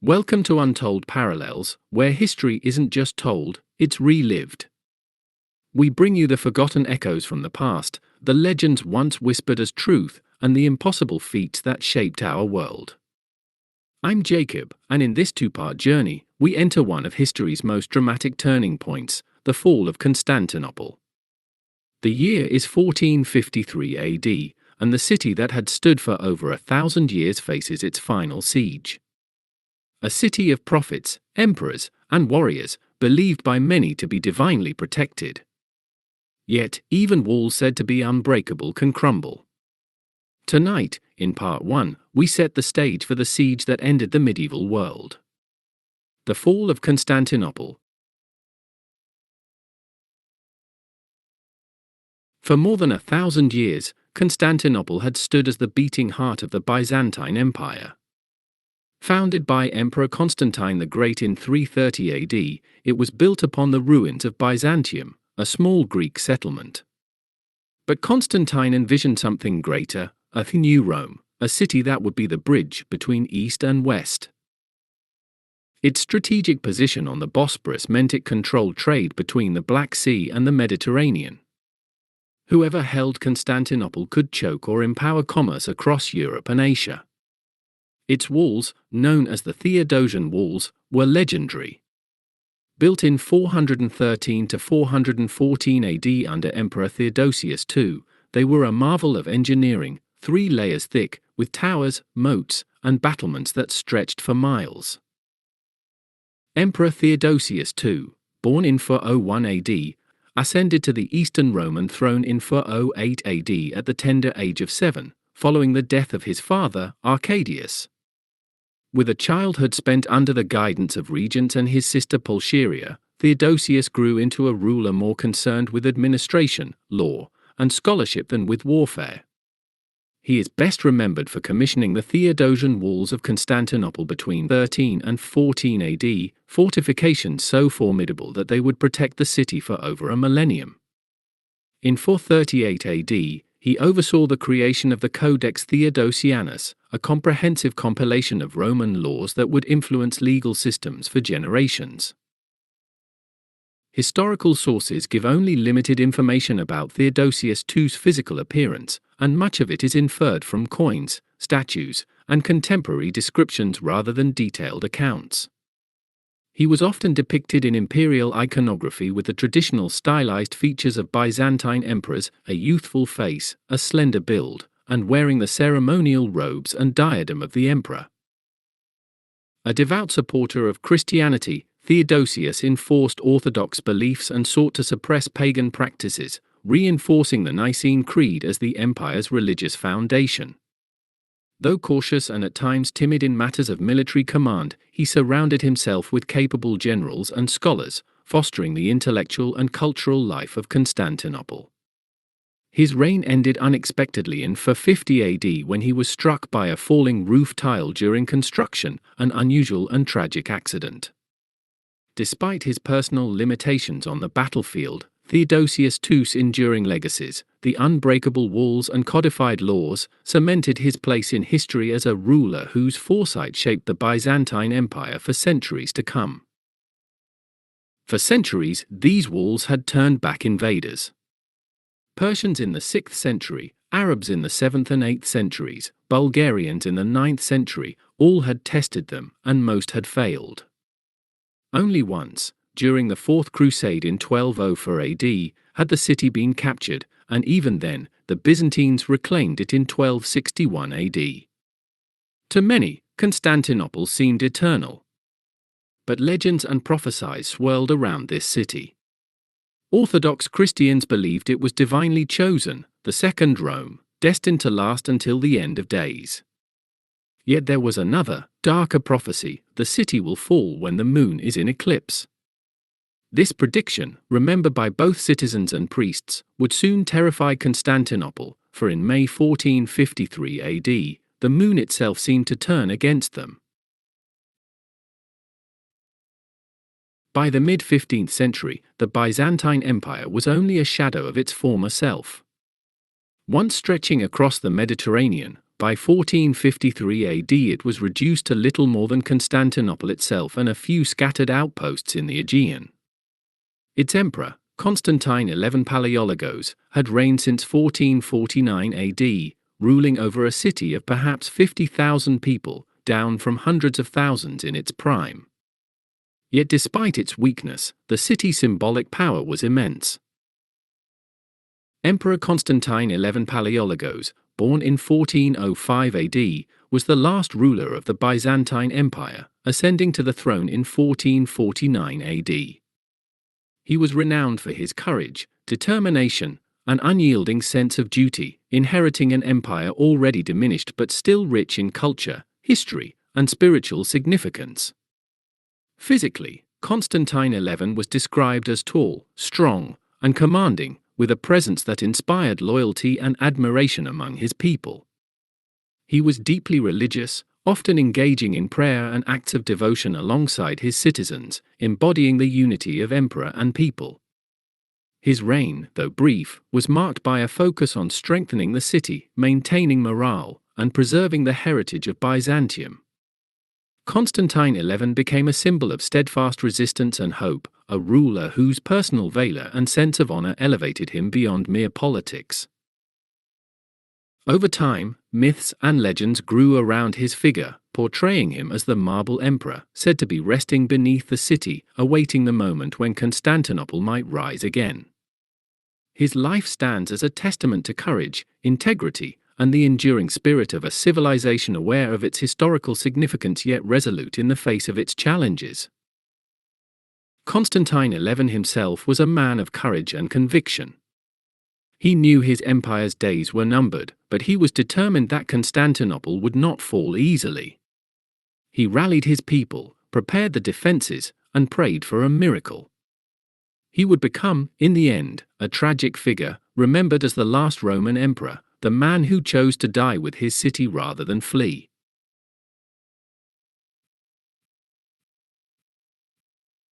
Welcome to Untold Parallels, where history isn't just told, it's relived. We bring you the forgotten echoes from the past, the legends once whispered as truth, and the impossible feats that shaped our world. I'm Jacob, and in this two-part journey, we enter one of history's most dramatic turning points, the fall of Constantinople. The year is 1453 AD, and the city that had stood for over 1,000 years faces its final siege. A city of prophets, emperors, and warriors, believed by many to be divinely protected. Yet, even walls said to be unbreakable can crumble. Tonight, in Part 1, we set the stage for the siege that ended the medieval world. The fall of Constantinople. For more than 1,000 years, Constantinople had stood as the beating heart of the Byzantine Empire. Founded by Emperor Constantine the Great in 330 AD, it was built upon the ruins of Byzantium, a small Greek settlement. But Constantine envisioned something greater, a new Rome, a city that would be the bridge between East and West. Its strategic position on the Bosporus meant it controlled trade between the Black Sea and the Mediterranean. Whoever held Constantinople could choke or empower commerce across Europe and Asia. Its walls, known as the Theodosian Walls, were legendary. Built in 413 to 414 AD under Emperor Theodosius II, they were a marvel of engineering, 3 layers thick, with towers, moats, and battlements that stretched for miles. Emperor Theodosius II, born in 401 AD, ascended to the Eastern Roman throne in 408 AD at the tender age of 7, following the death of his father, Arcadius. With a childhood spent under the guidance of regents and his sister Pulcheria, Theodosius grew into a ruler more concerned with administration, law, and scholarship than with warfare. He is best remembered for commissioning the Theodosian Walls of Constantinople between 13 and 14 AD, fortifications so formidable that they would protect the city for over a millennium. In 438 AD, he oversaw the creation of the Codex Theodosianus, a comprehensive compilation of Roman laws that would influence legal systems for generations. Historical sources give only limited information about Theodosius II's physical appearance, and much of it is inferred from coins, statues, and contemporary descriptions rather than detailed accounts. He was often depicted in imperial iconography with the traditional stylized features of Byzantine emperors, a youthful face, a slender build, and wearing the ceremonial robes and diadem of the emperor. A devout supporter of Christianity, Theodosius enforced orthodox beliefs and sought to suppress pagan practices, reinforcing the Nicene Creed as the empire's religious foundation. Though cautious and at times timid in matters of military command, he surrounded himself with capable generals and scholars, fostering the intellectual and cultural life of Constantinople. His reign ended unexpectedly in 450 AD when he was struck by a falling roof tile during construction, an unusual and tragic accident. Despite his personal limitations on the battlefield, Theodosius II's enduring legacies, the unbreakable walls and codified laws, cemented his place in history as a ruler whose foresight shaped the Byzantine Empire for centuries to come. For centuries, these walls had turned back invaders. Persians in the 6th century, Arabs in the 7th and 8th centuries, Bulgarians in the 9th century, all had tested them, and most had failed. Only once, during the Fourth Crusade in 1204 AD, had the city been captured, and even then, the Byzantines reclaimed it in 1261 AD. To many, Constantinople seemed eternal. But legends and prophecies swirled around this city. Orthodox Christians believed it was divinely chosen, the Second Rome, destined to last until the end of days. Yet there was another, darker prophecy: the city will fall when the moon is in eclipse. This prediction, remembered by both citizens and priests, would soon terrify Constantinople, for in May 1453 AD, the moon itself seemed to turn against them. By the mid-15th century, the Byzantine Empire was only a shadow of its former self. Once stretching across the Mediterranean, By 1453 AD it was reduced to little more than Constantinople itself and a few scattered outposts in the Aegean. Its emperor, Constantine XI Palaiologos, had reigned since 1449 AD, ruling over a city of perhaps 50,000 people, down from hundreds of thousands in its prime. Yet despite its weakness, the city's symbolic power was immense. Emperor Constantine XI Palaiologos, born in 1405 AD, was the last ruler of the Byzantine Empire, ascending to the throne in 1449 AD. He was renowned for his courage, determination, and unyielding sense of duty, inheriting an empire already diminished but still rich in culture, history, and spiritual significance. Physically, Constantine XI was described as tall, strong, and commanding, with a presence that inspired loyalty and admiration among his people. He was deeply religious, often engaging in prayer and acts of devotion alongside his citizens, embodying the unity of emperor and people. His reign, though brief, was marked by a focus on strengthening the city, maintaining morale, and preserving the heritage of Byzantium. Constantine XI became a symbol of steadfast resistance and hope, a ruler whose personal valor and sense of honor elevated him beyond mere politics. Over time, myths and legends grew around his figure, portraying him as the marble emperor, said to be resting beneath the city, awaiting the moment when Constantinople might rise again. His life stands as a testament to courage, integrity, and the enduring spirit of a civilization aware of its historical significance yet resolute in the face of its challenges. Constantine XI himself was a man of courage and conviction. He knew his empire's days were numbered, but he was determined that Constantinople would not fall easily. He rallied his people, prepared the defenses, and prayed for a miracle. He would become, in the end, a tragic figure, remembered as the last Roman emperor, the man who chose to die with his city rather than flee.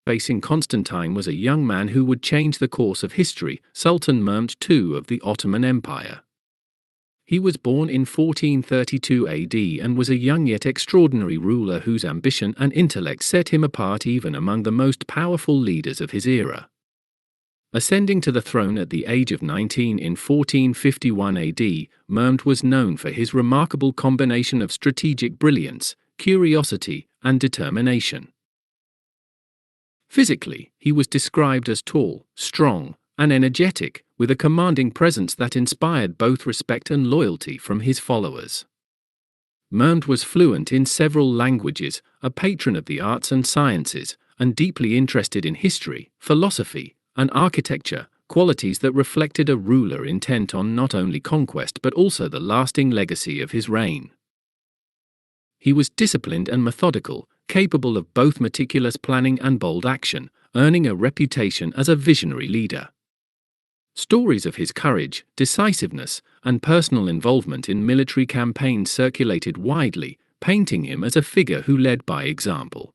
Facing Constantine was a young man who would change the course of history, Sultan Mehmed II of the Ottoman Empire. He was born in 1432 AD and was a young yet extraordinary ruler whose ambition and intellect set him apart even among the most powerful leaders of his era. Ascending to the throne at the age of 19 in 1451 AD, Mehmed was known for his remarkable combination of strategic brilliance, curiosity, and determination. Physically, he was described as tall, strong, and energetic, with a commanding presence that inspired both respect and loyalty from his followers. Mehmed was fluent in several languages, a patron of the arts and sciences, and deeply interested in history, philosophy, and architecture, qualities that reflected a ruler intent on not only conquest but also the lasting legacy of his reign. He was disciplined and methodical, capable of both meticulous planning and bold action, earning a reputation as a visionary leader. Stories of his courage, decisiveness, and personal involvement in military campaigns circulated widely, painting him as a figure who led by example.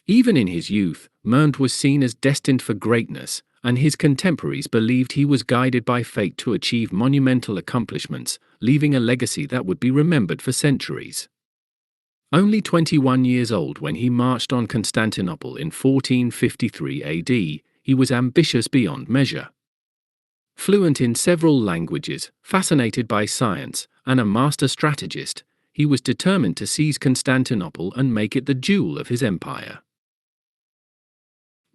Even in his youth, Mehmed was seen as destined for greatness, and his contemporaries believed he was guided by fate to achieve monumental accomplishments, leaving a legacy that would be remembered for centuries. Only 21 years old when he marched on Constantinople in 1453 AD, he was ambitious beyond measure. Fluent in several languages, fascinated by science, and a master strategist, he was determined to seize Constantinople and make it the jewel of his empire.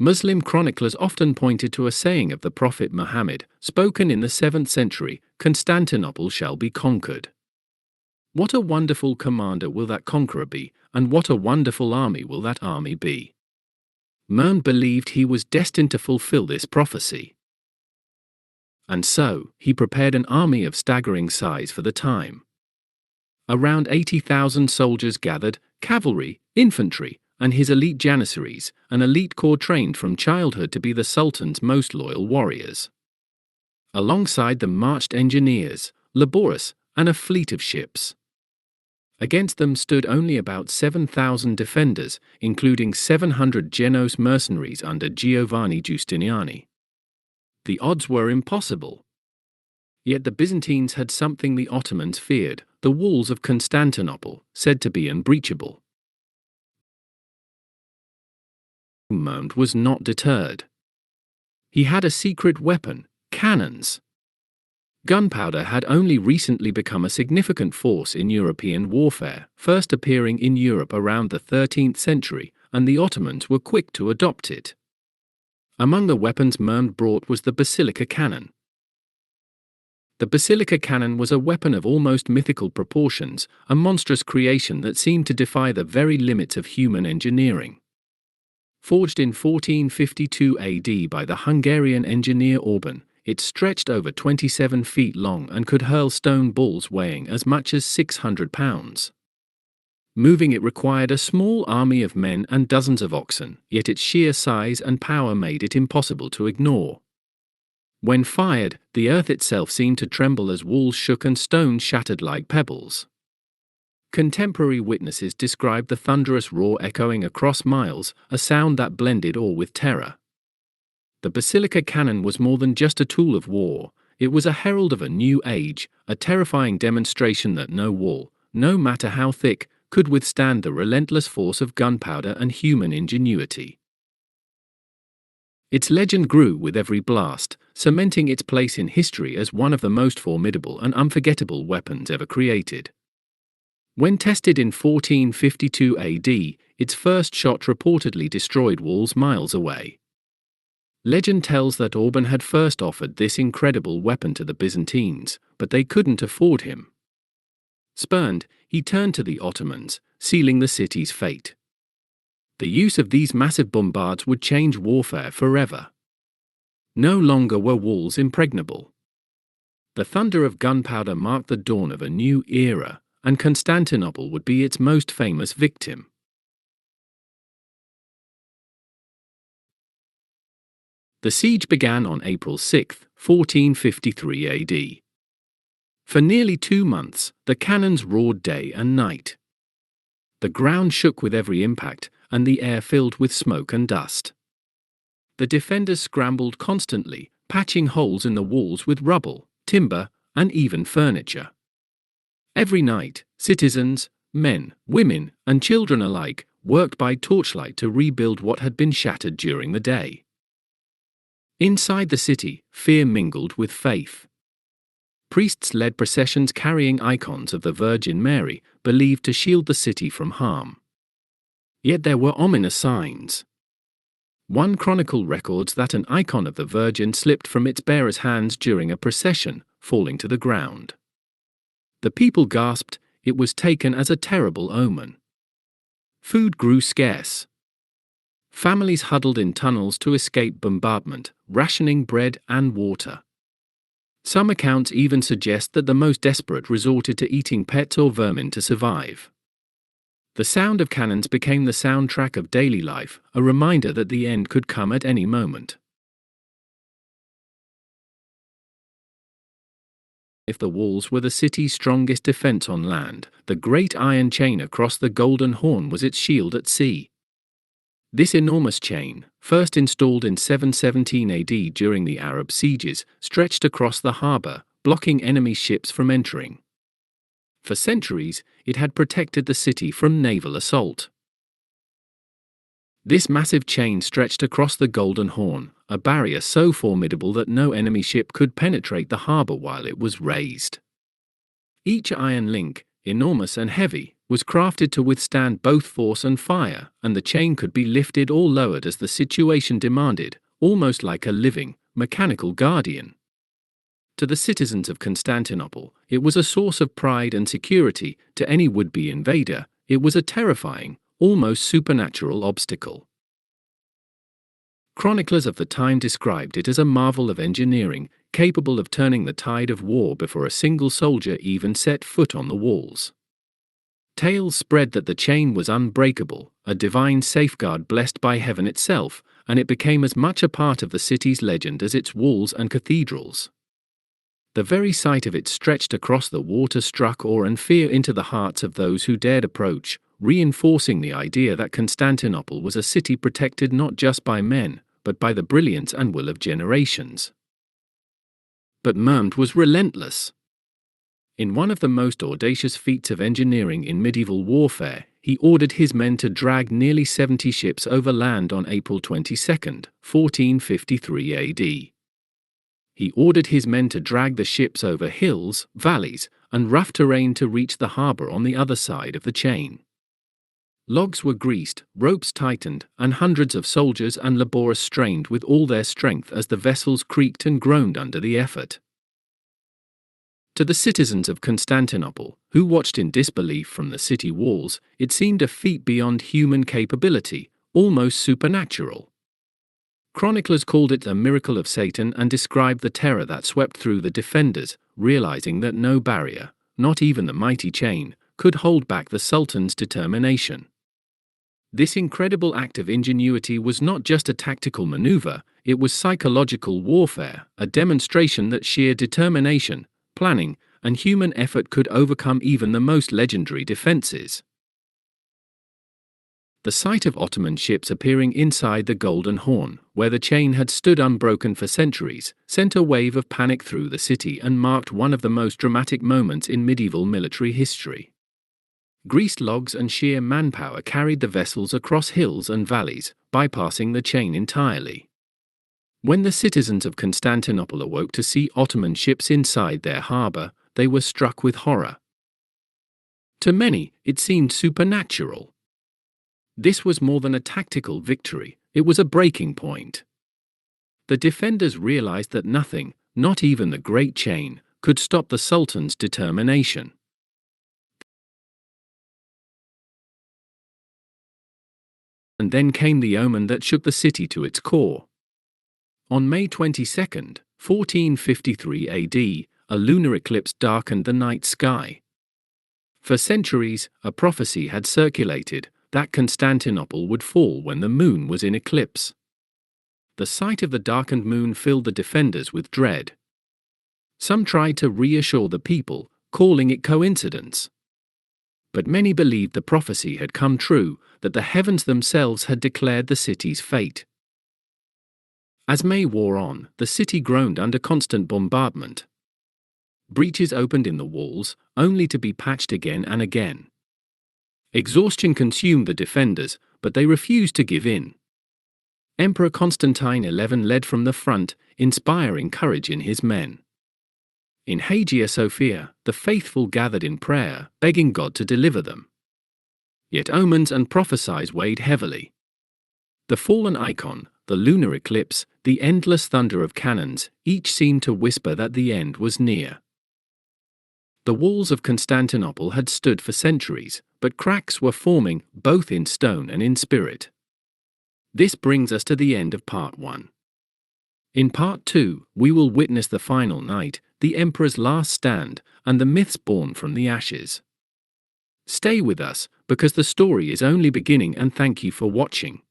Muslim chroniclers often pointed to a saying of the Prophet Muhammad, spoken in the 7th century, "Constantinople shall be conquered." What a wonderful commander will that conqueror be, and what a wonderful army will that army be. Mehmed believed he was destined to fulfill this prophecy. And so, he prepared an army of staggering size for the time. Around 80,000 soldiers gathered, cavalry, infantry, and his elite janissaries, an elite corps trained from childhood to be the Sultan's most loyal warriors. Alongside them marched engineers, labourists, and a fleet of ships. Against them stood only about 7,000 defenders, including 700 Genoese mercenaries under Giovanni Giustiniani. The odds were impossible. Yet the Byzantines had something the Ottomans feared, the walls of Constantinople, said to be unbreachable. Mehmed was not deterred. He had a secret weapon: cannons. Gunpowder had only recently become a significant force in European warfare, first appearing in Europe around the 13th century, and the Ottomans were quick to adopt it. Among the weapons Mehmed brought was the basilica cannon. The basilica cannon was a weapon of almost mythical proportions, a monstrous creation that seemed to defy the very limits of human engineering. Forged in 1452 AD by the Hungarian engineer Orban, it stretched over 27 feet long and could hurl stone balls weighing as much as 600 pounds. Moving it required a small army of men and dozens of oxen, yet its sheer size and power made it impossible to ignore. When fired, the earth itself seemed to tremble as walls shook and stones shattered like pebbles. Contemporary witnesses described the thunderous roar echoing across miles, a sound that blended awe with terror. The basilica cannon was more than just a tool of war. It was a herald of a new age, a terrifying demonstration that no wall, no matter how thick, could withstand the relentless force of gunpowder and human ingenuity. Its legend grew with every blast, cementing its place in history as one of the most formidable and unforgettable weapons ever created. When tested in 1452 AD, its first shot reportedly destroyed walls miles away. Legend tells that Orban had first offered this incredible weapon to the Byzantines, but they couldn't afford him. Spurned, he turned to the Ottomans, sealing the city's fate. The use of these massive bombards would change warfare forever. No longer were walls impregnable. The thunder of gunpowder marked the dawn of a new era, and Constantinople would be its most famous victim. The siege began on April 6, 1453 AD. For nearly 2 months, the cannons roared day and night. The ground shook with every impact, and the air filled with smoke and dust. The defenders scrambled constantly, patching holes in the walls with rubble, timber, and even furniture. Every night, citizens, men, women, and children alike, worked by torchlight to rebuild what had been shattered during the day. Inside the city, fear mingled with faith. Priests led processions carrying icons of the Virgin Mary, believed to shield the city from harm. Yet there were ominous signs. One chronicle records that an icon of the Virgin slipped from its bearer's hands during a procession, falling to the ground. The people gasped. It was taken as a terrible omen. Food grew scarce. Families huddled in tunnels to escape bombardment, rationing bread and water. Some accounts even suggest that the most desperate resorted to eating pets or vermin to survive. The sound of cannons became the soundtrack of daily life, a reminder that the end could come at any moment. If the walls were the city's strongest defense on land, the great iron chain across the Golden Horn was its shield at sea. This enormous chain, first installed in 717 AD during the Arab sieges, stretched across the harbor, blocking enemy ships from entering. For centuries, it had protected the city from naval assault. This massive chain stretched across the Golden Horn, a barrier so formidable that no enemy ship could penetrate the harbor while it was raised. Each iron link, enormous and heavy, was crafted to withstand both force and fire, and the chain could be lifted or lowered as the situation demanded, almost like a living, mechanical guardian. To the citizens of Constantinople, it was a source of pride and security. To any would-be invader, it was a terrifying, almost supernatural obstacle. Chroniclers of the time described it as a marvel of engineering, capable of turning the tide of war before a single soldier even set foot on the walls. Tales spread that the chain was unbreakable, a divine safeguard blessed by heaven itself, and it became as much a part of the city's legend as its walls and cathedrals. The very sight of it stretched across the water struck awe and fear into the hearts of those who dared approach, reinforcing the idea that Constantinople was a city protected not just by men, but by the brilliance and will of generations. But Mehmed was relentless. In one of the most audacious feats of engineering in medieval warfare, he ordered his men to drag nearly 70 ships over land on April 22, 1453 AD. He ordered his men to drag the ships over hills, valleys, and rough terrain to reach the harbor on the other side of the chain. Logs were greased, ropes tightened, and hundreds of soldiers and laborers strained with all their strength as the vessels creaked and groaned under the effort. To the citizens of Constantinople, who watched in disbelief from the city walls, it seemed a feat beyond human capability, almost supernatural. Chroniclers called it a miracle of Satan and described the terror that swept through the defenders, realizing that no barrier, not even the mighty chain, could hold back the Sultan's determination. This incredible act of ingenuity was not just a tactical maneuver, it was psychological warfare, a demonstration that sheer determination, planning, and human effort could overcome even the most legendary defenses. The sight of Ottoman ships appearing inside the Golden Horn, where the chain had stood unbroken for centuries, sent a wave of panic through the city and marked one of the most dramatic moments in medieval military history. Greased logs and sheer manpower carried the vessels across hills and valleys, bypassing the chain entirely. When the citizens of Constantinople awoke to see Ottoman ships inside their harbor, they were struck with horror. To many, it seemed supernatural. This was more than a tactical victory, it was a breaking point. The defenders realized that nothing, not even the Great Chain, could stop the Sultan's determination. And then came the omen that shook the city to its core. On May 22, 1453 AD, a lunar eclipse darkened the night sky. For centuries, a prophecy had circulated that Constantinople would fall when the moon was in eclipse. The sight of the darkened moon filled the defenders with dread. Some tried to reassure the people, calling it coincidence. But many believed the prophecy had come true, that the heavens themselves had declared the city's fate. As May wore on, the city groaned under constant bombardment. Breaches opened in the walls, only to be patched again and again. Exhaustion consumed the defenders, but they refused to give in. Emperor Constantine XI led from the front, inspiring courage in his men. In Hagia Sophia, the faithful gathered in prayer, begging God to deliver them. Yet omens and prophecies weighed heavily. The fallen icon, the lunar eclipse, the endless thunder of cannons, each seemed to whisper that the end was near. The walls of Constantinople had stood for centuries, but cracks were forming, both in stone and in spirit. This brings us to the end of Part 1. In Part 2, we will witness the final night, the Emperor's last stand, and the myths born from the ashes. Stay with us, because the story is only beginning, and thank you for watching.